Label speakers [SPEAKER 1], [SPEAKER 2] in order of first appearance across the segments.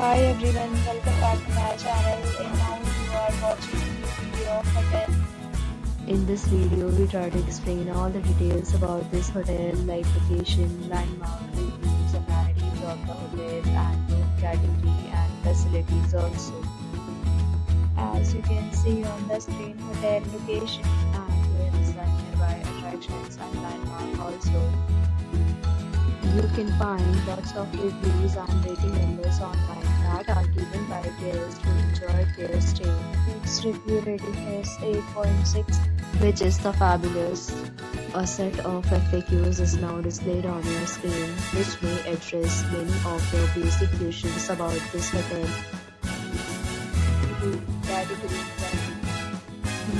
[SPEAKER 1] Hi everyone, welcome back to my channel and now you are watching a new video of hotel.
[SPEAKER 2] In this video, we try to explain all the details about this hotel like location, landmark, reviews, amenities of the hotel and room category and facilities also.
[SPEAKER 1] As you can see on the screen, hotel location.
[SPEAKER 2] And here is the nearby attractions and landmark also. You can find lots of reviews and rating numbers online that are given by guests to enjoy their stay.
[SPEAKER 1] Its review rating is 8.6,
[SPEAKER 2] which is the fabulous. A set of FAQs is now displayed on your screen, which may address many of your basic questions about this hotel.
[SPEAKER 1] Categories.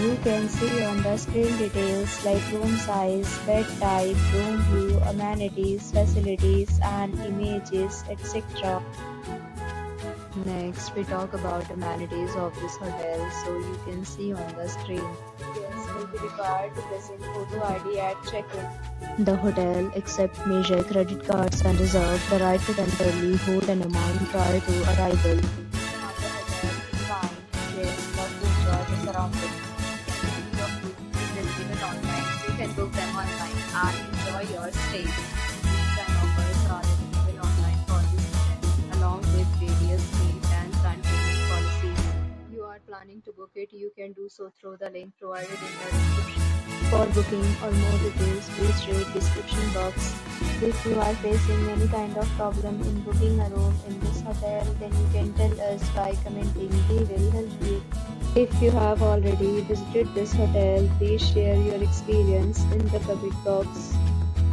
[SPEAKER 1] You can see on the screen details like room size, bed type, room view, amenities, facilities and images, etc.
[SPEAKER 2] Next, we talk about amenities of this hotel, so you can see on the screen.
[SPEAKER 1] Guests will be required to present photo ID at check-in.
[SPEAKER 2] The hotel accepts major credit cards and reserves the right to temporarily hold an amount prior to arrival.
[SPEAKER 1] At the hotel, you find guests love to enjoy the surroundings.
[SPEAKER 2] You can book them online and enjoy your stay. Deals and offers are available online for this hotel, along with various meal plans and payment policies. You are planning to book it, you can do so through the link provided in the description. For booking or more details, please read description box.
[SPEAKER 1] If you are facing any kind of problem in booking a room in this hotel, then you can tell us by commenting. We will help you. If you have already visited this hotel, please share your experience in the comment box.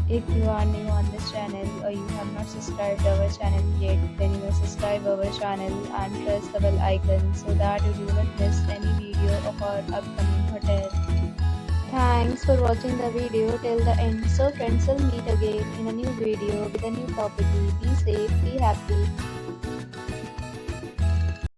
[SPEAKER 1] If you are new on this channel or you have not subscribed our channel yet, then you must subscribe our channel and press the bell icon so that you do not miss any video of our upcoming hotel. Thanks for watching the video till the end. So friends, will meet again in a new video with a new property. Be safe, be happy.